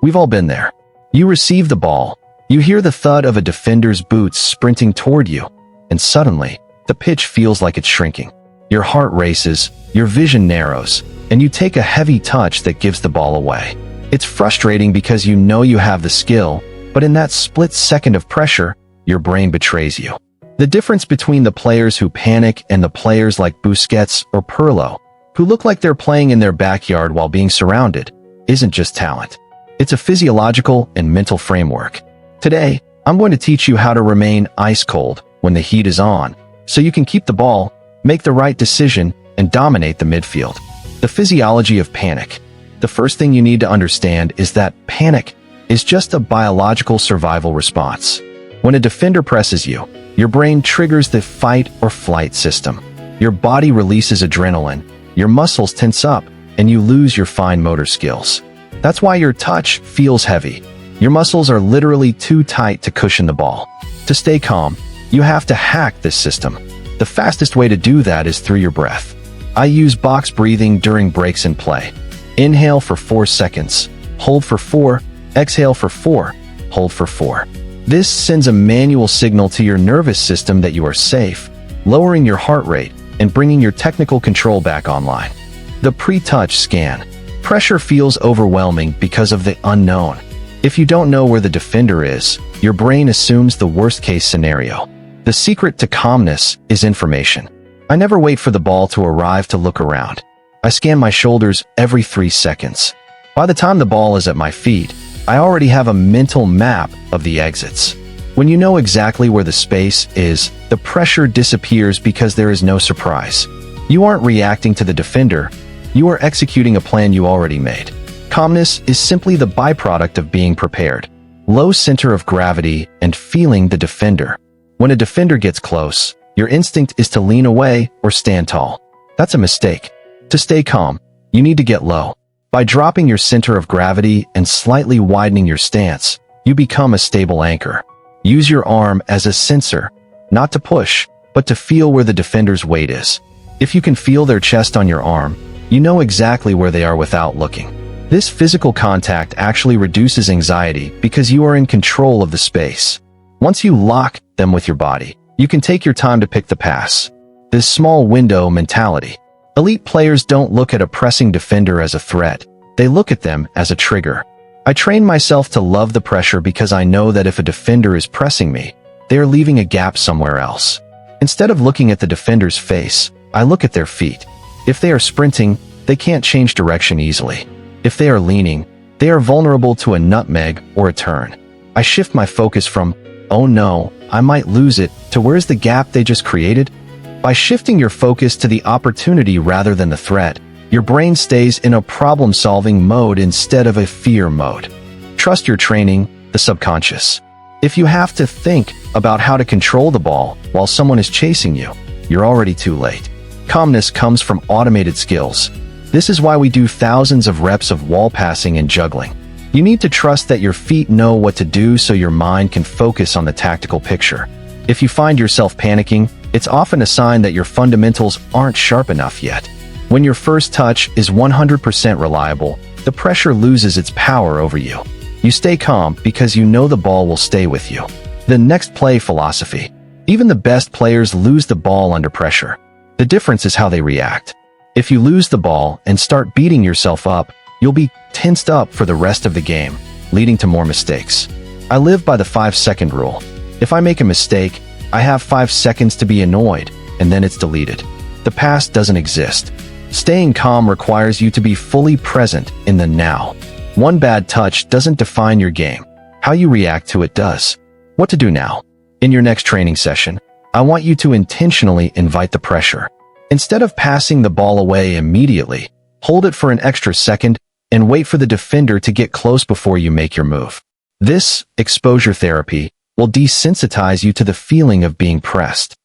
We've all been there. You receive the ball, you hear the thud of a defender's boots sprinting toward you, and suddenly, the pitch feels like it's shrinking. Your heart races, your vision narrows, and you take a heavy touch that gives the ball away. It's frustrating because you know you have the skill, but in that split second of pressure, your brain betrays you. The difference between the players who panic and the players like Busquets or Pirlo, who look like they're playing in their backyard while being surrounded, isn't just talent. It's a physiological and mental framework. Today, I'm going to teach you how to remain ice cold when the heat is on, so you can keep the ball, make the right decision, and dominate the midfield. The physiology of panic. The first thing you need to understand is that panic is just a biological survival response. When a defender presses you, your brain triggers the fight or flight system. Your body releases adrenaline, your muscles tense up, and you lose your fine motor skills. That's why your touch feels heavy. Your muscles are literally too tight to cushion the ball. To stay calm, you have to hack this system. The fastest way to do that is through your breath. I use box breathing during breaks in play. Inhale for 4 seconds, hold for 4, exhale for 4, hold for 4. This sends a manual signal to your nervous system that you are safe, lowering your heart rate and bringing your technical control back online. The pre-touch scan. Pressure feels overwhelming because of the unknown. If you don't know where the defender is, your brain assumes the worst-case scenario. The secret to calmness is information. I never wait for the ball to arrive to look around. I scan my shoulders every 3 seconds. By the time the ball is at my feet, I already have a mental map of the exits. When you know exactly where the space is, the pressure disappears because there is no surprise. You aren't reacting to the defender, you are executing a plan you already made. Calmness is simply the byproduct of being prepared. Low center of gravity and feeling the defender. When a defender gets close, your instinct is to lean away or stand tall. That's a mistake. To stay calm, you need to get low. By dropping your center of gravity and slightly widening your stance, you become a stable anchor. Use your arm as a sensor, not to push, but to feel where the defender's weight is. If you can feel their chest on your arm, you know exactly where they are without looking. This physical contact actually reduces anxiety because you are in control of the space. Once you lock them with your body, you can take your time to pick the pass. This small window mentality. Elite players don't look at a pressing defender as a threat. They look at them as a trigger. I train myself to love the pressure because I know that if a defender is pressing me, they are leaving a gap somewhere else. Instead of looking at the defender's face, I look at their feet. If they are sprinting, they can't change direction easily. If they are leaning, they are vulnerable to a nutmeg or a turn. I shift my focus from, oh no, I might lose it, to where's the gap they just created? By shifting your focus to the opportunity rather than the threat, your brain stays in a problem-solving mode instead of a fear mode. Trust your training, the subconscious. If you have to think about how to control the ball while someone is chasing you, you're already too late. Calmness comes from automated skills. This is why we do thousands of reps of wall passing and juggling. You need to trust that your feet know what to do so your mind can focus on the tactical picture. If you find yourself panicking, it's often a sign that your fundamentals aren't sharp enough yet. When your first touch is 100% reliable, the pressure loses its power over you. You stay calm because you know the ball will stay with you. The next play philosophy. Even the best players lose the ball under pressure. The difference is how they react. If you lose the ball and start beating yourself up, you'll be tensed up for the rest of the game, leading to more mistakes. I live by the 5-second rule. If I make a mistake, I have 5 seconds to be annoyed, and then it's deleted. The past doesn't exist. Staying calm requires you to be fully present in the now. One bad touch doesn't define your game. How you react to it does. What to do now? In your next training session, I want you to intentionally invite the pressure. Instead of passing the ball away immediately, hold it for an extra second and wait for the defender to get close before you make your move. This exposure therapy will desensitize you to the feeling of being pressed.